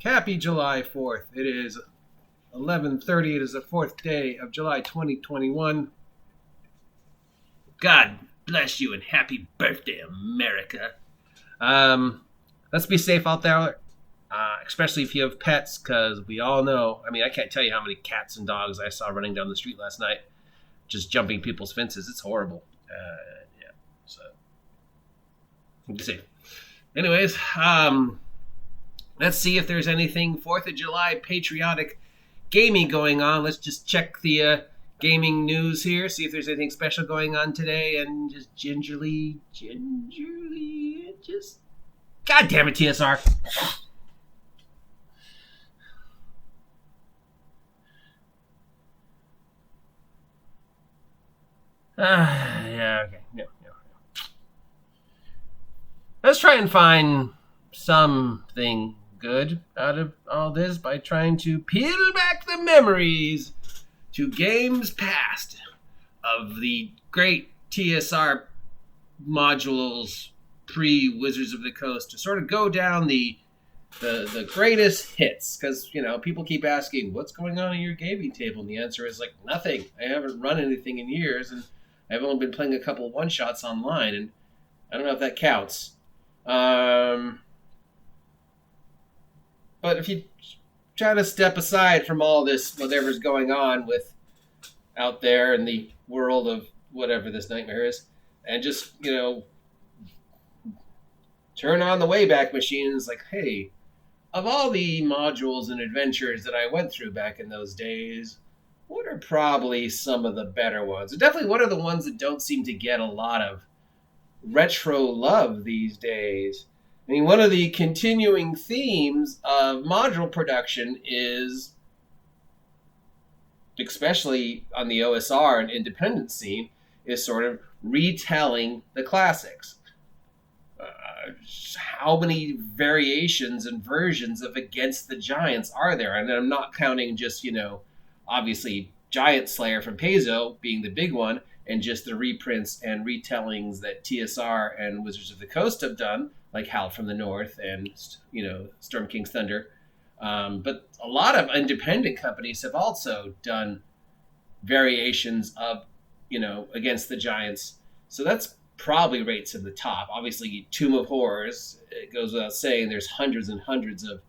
Happy July 4th. It is 11:30. It is the 4th day of July 2021. God bless you and happy birthday, America. Let's be safe out there, especially if you have pets, because we all know. I can't tell you how many cats and dogs I saw running down the street last night, just jumping people's fences. It's horrible. So be safe. Anyways, let's see if there's anything 4th of July patriotic gaming going on. Let's just check the gaming news here, see if there's anything special going on today, and just gingerly, just... God damn it, TSR. Yeah, okay. Yeah. Let's try and find something good out of all this by trying to peel back the memories to games past of the great TSR modules pre-Wizards of the Coast, to sort of go down the greatest hits, because people keep asking what's going on in your gaming table, and the answer is like nothing. I haven't run anything in years, and I've only been playing a couple one-shots online, and I don't know if that counts. But if you try to step aside from all this, whatever's going on with out there in the world of whatever this nightmare is, and just, turn on the Wayback Machine, and it's like, hey, of all the modules and adventures that I went through back in those days, what are probably some of the better ones? Definitely what are the ones that don't seem to get a lot of retro love these days? One of the continuing themes of module production is, especially on the OSR and independent scene, is sort of retelling the classics. How many variations and versions of Against the Giants are there? And I'm not counting just, obviously Giant Slayer from Paizo being the big one, and just the reprints and retellings that TSR and Wizards of the Coast have done, like Howl from the North and, Storm King's Thunder. But a lot of independent companies have also done variations of, Against the Giants. So that's probably rates in the top. Obviously, Tomb of Horrors, it goes without saying, there's hundreds and hundreds of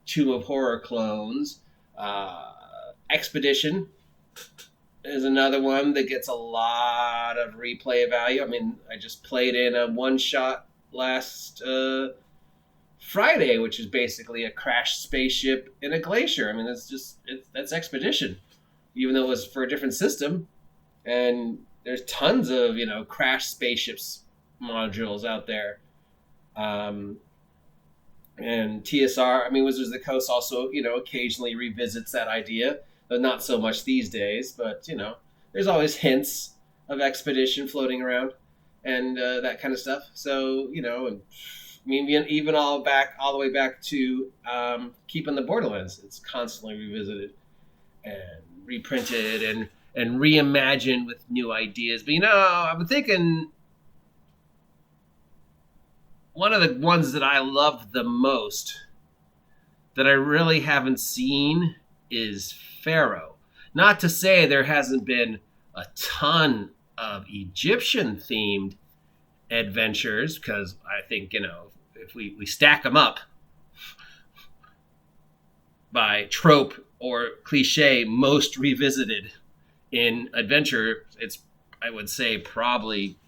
Tomb of Horror clones. Expedition is another one that gets a lot of replay value. I just played in a one-shot last Friday, which is basically a crashed spaceship in a glacier. That's Expedition, even though it was for a different system. And there's tons of, crashed spaceships modules out there. And TSR, Wizards of the Coast also, occasionally revisits that idea, though not so much these days. But, there's always hints of Expedition floating around and that kind of stuff. So, even all the way back to Keeping the Borderlands, it's constantly revisited and reprinted and reimagined with new ideas. But, I'm thinking one of the ones that I love the most that I really haven't seen is Pharaoh. Not to say there hasn't been a ton of Egyptian-themed adventures, because I think, if we stack them up by trope or cliche, most revisited in adventure, it's, I would say, probably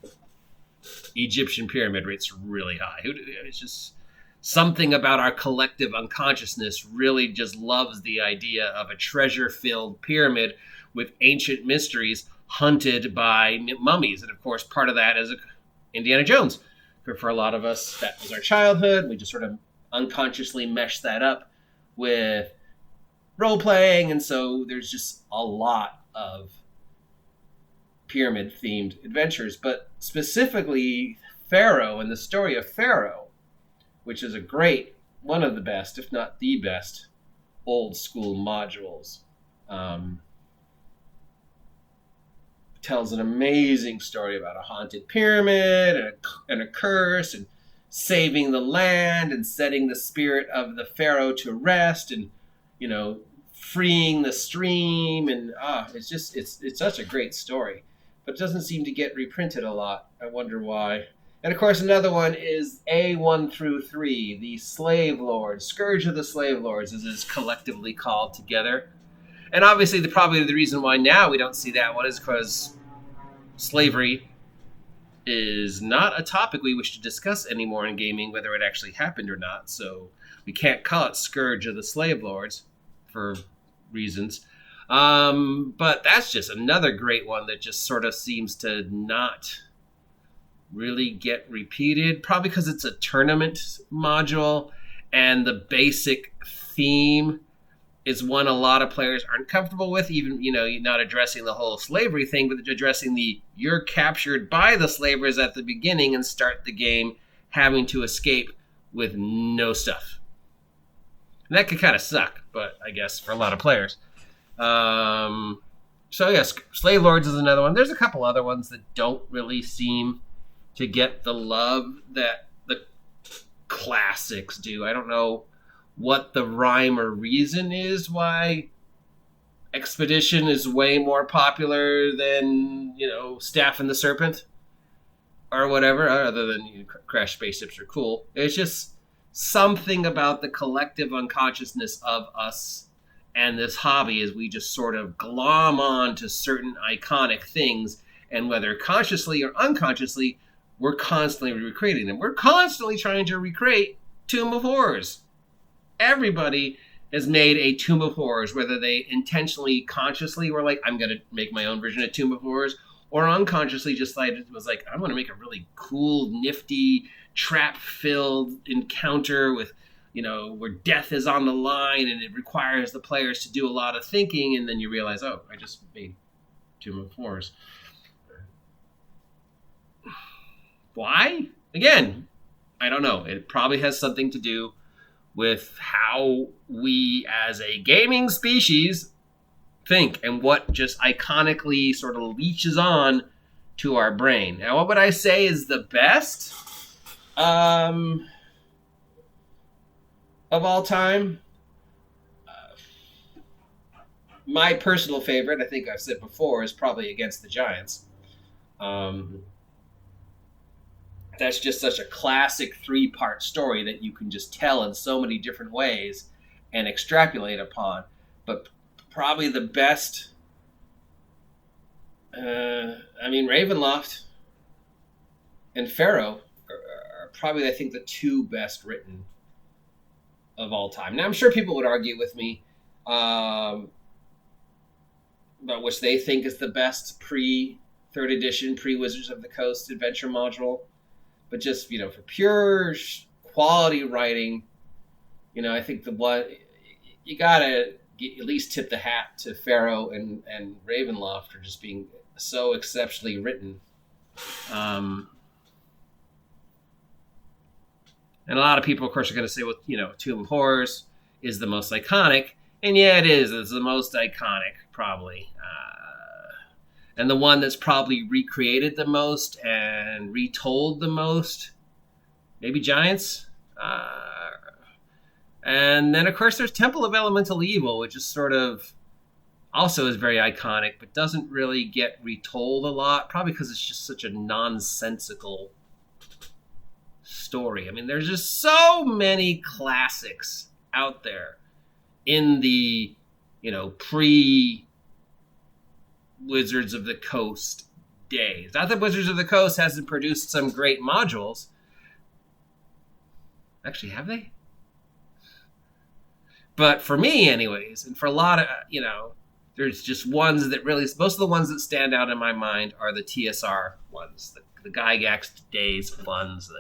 Egyptian pyramid rates really high. It's just something about our collective unconsciousness really just loves the idea of a treasure-filled pyramid with ancient mysteries hunted by mummies. And of course, part of that is Indiana Jones. For a lot of us, that was our childhood. We just sort of unconsciously meshed that up with role-playing. And so there's just a lot of pyramid-themed adventures. But specifically, Pharaoh and the story of Pharaoh, which is one of the best, if not the best, old-school modules. Tells an amazing story about a haunted pyramid and a curse, and saving the land and setting the spirit of the pharaoh to rest, and freeing the stream, and it's such a great story, but it doesn't seem to get reprinted a lot. I wonder why. And of course, another one is A1 through 3, the Slave Lords, Scourge of the Slave Lords, as it's collectively called together. And obviously, probably the reason why now we don't see that one is because slavery is not a topic we wish to discuss anymore in gaming, whether it actually happened or not. So we can't call it Scourge of the Slave Lords for reasons. But that's just another great one that just sort of seems to not really get repeated, probably because it's a tournament module and the basic theme is one a lot of players aren't comfortable with, even, not addressing the whole slavery thing, but addressing you're captured by the slavers at the beginning and start the game having to escape with no stuff. And that could kind of suck, but I guess for a lot of players. So yes, Slave Lords is another one. There's a couple other ones that don't really seem to get the love that the classics do. I don't know what the rhyme or reason is why Expedition is way more popular than, Staff and the Serpent or whatever, other than Crash Spaceships are cool. It's just something about the collective unconsciousness of us and this hobby is we just sort of glom on to certain iconic things, and whether consciously or unconsciously, we're constantly recreating them. We're constantly trying to recreate Tomb of Horrors. Everybody has made a Tomb of Horrors, whether they intentionally, consciously were like, I'm going to make my own version of Tomb of Horrors, or unconsciously just was like, I'm going to make a really cool, nifty, trap-filled encounter with, where death is on the line and it requires the players to do a lot of thinking, and then you realize, oh, I just made Tomb of Horrors. Why? Again, I don't know. It probably has something to do with how we as a gaming species think and what just iconically sort of leeches on to our brain. Now, what would I say is the best of all time? My personal favorite, I think I've said before, is probably Against the Giants. That's just such a classic 3-part story that you can just tell in so many different ways and extrapolate upon. But probably the best, Ravenloft and Pharaoh are probably, I think, the 2 best written of all time. Now, I'm sure people would argue with me about which they think is the best pre-3rd edition, pre-Wizards of the Coast adventure module. But just, for pure quality writing, I think the one, you got to at least tip the hat to Pharaoh and Ravenloft for just being so exceptionally written. And a lot of people, of course, are going to say, well, Tomb of Horrors is the most iconic. And yeah, it is. It's the most iconic, probably. And the one that's probably recreated the most and retold the most, maybe Giants. And then, of course, there's Temple of Elemental Evil, which is sort of also is very iconic, but doesn't really get retold a lot, probably because it's just such a nonsensical story. I mean, there's just so many classics out there in the, pre-Wizards of the Coast days. Not that Wizards of the Coast hasn't produced some great modules. Actually, have they? But for me, anyways, and for a lot of, there's just ones that really, most of the ones that stand out in my mind are the TSR ones, the Gygax days ones, the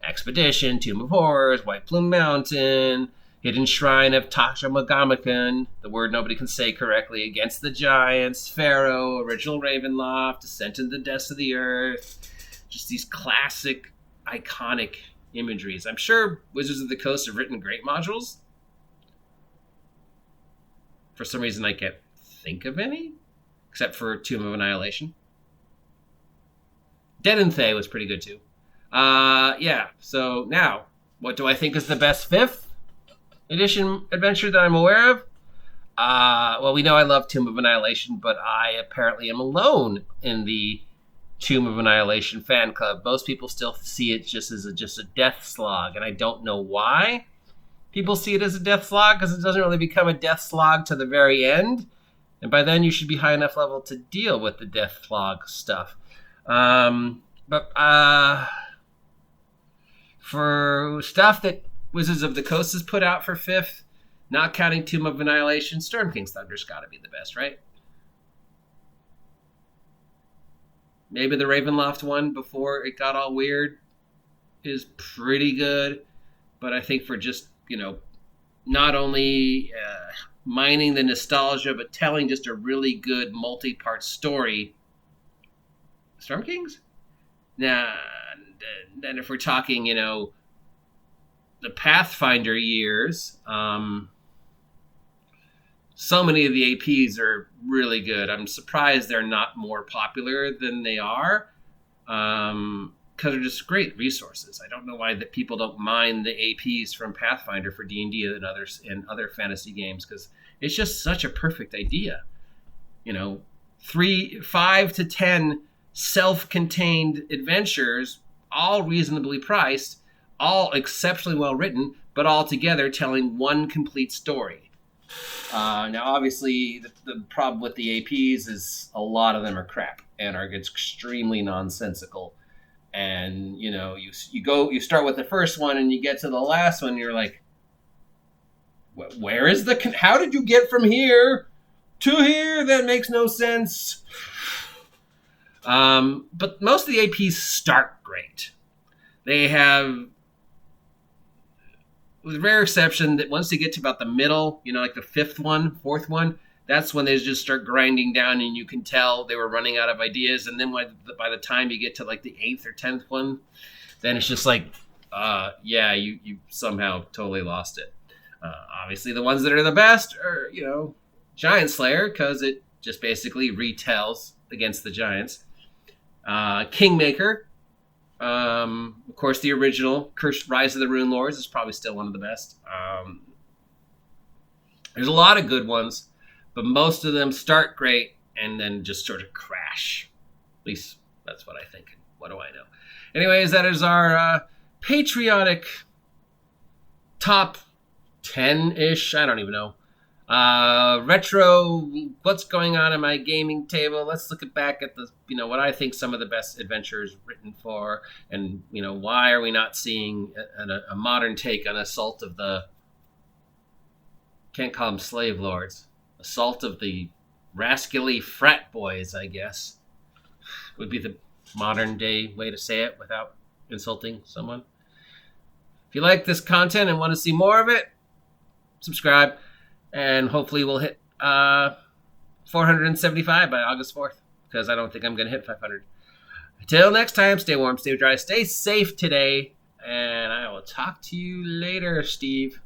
Expedition, Tomb of Horrors, White Plum Mountain, Hidden Shrine of Tasha Magamakan, the word nobody can say correctly, Against the Giants, Pharaoh, Original Ravenloft, Descent into the Depths of the Earth, just these classic, iconic imageries. I'm sure Wizards of the Coast have written great modules. For some reason, I can't think of any, except for Tomb of Annihilation. Dead and Thay was pretty good, too. Yeah. So now, what do I think is the best 5th edition adventure that I'm aware of? Well, we know I love Tomb of Annihilation, but I apparently am alone in the Tomb of Annihilation fan club. Most people still see it just as a death slog, and I don't know why people see it as a death slog, because it doesn't really become a death slog to the very end, and by then you should be high enough level to deal with the death slog stuff. But for stuff that Wizards of the Coast has put out for 5th, not counting Tomb of Annihilation, Storm King's Thunder's got to be the best, right? Maybe the Ravenloft one before it got all weird is pretty good, but I think for just, not only mining the nostalgia, but telling just a really good multi-part story, Storm Kings? Nah, then if we're talking, the Pathfinder years, so many of the APs are really good. I'm surprised they're not more popular than they are, because they're just great resources. I don't know why that people don't mine the APs from Pathfinder for D&D and other fantasy games, because it's just such a perfect idea. 5 to 10 self-contained adventures, all reasonably priced, all exceptionally well written, but all together telling one complete story. Now, obviously, the problem with the APs is a lot of them are crap and are extremely nonsensical. And you start with the first one and you get to the last one, and you're like, where is how did you get from here to here? That makes no sense. But most of the APs start great. They have, with rare exception, that once they get to about the middle, like the 5th one, 4th one, that's when they just start grinding down, and you can tell they were running out of ideas. And then by the time you get to like the 8th or 10th one, then it's just like, you somehow totally lost it. Obviously, the ones that are the best are, Giant Slayer, because it just basically retells against the giants. Kingmaker, of course, the original Rise of the Rune Lords is probably still one of the best. There's a lot of good ones, but most of them start great and then just sort of crash. At least that's what I think. What do I know? Anyways, that is our patriotic top 10-ish. I don't even know. Retro, what's going on in my gaming table? Let's look back at the, what I think some of the best adventures written for, and, why are we not seeing a modern take on Assault of the, can't call them slave lords, Assault of the rascally frat boys, I guess, would be the modern day way to say it without insulting someone. If you like this content and want to see more of it, subscribe. And hopefully we'll hit 475 by August 4th, because I don't think I'm going to hit 500. Until next time, stay warm, stay dry, stay safe today, and I will talk to you later, Steve.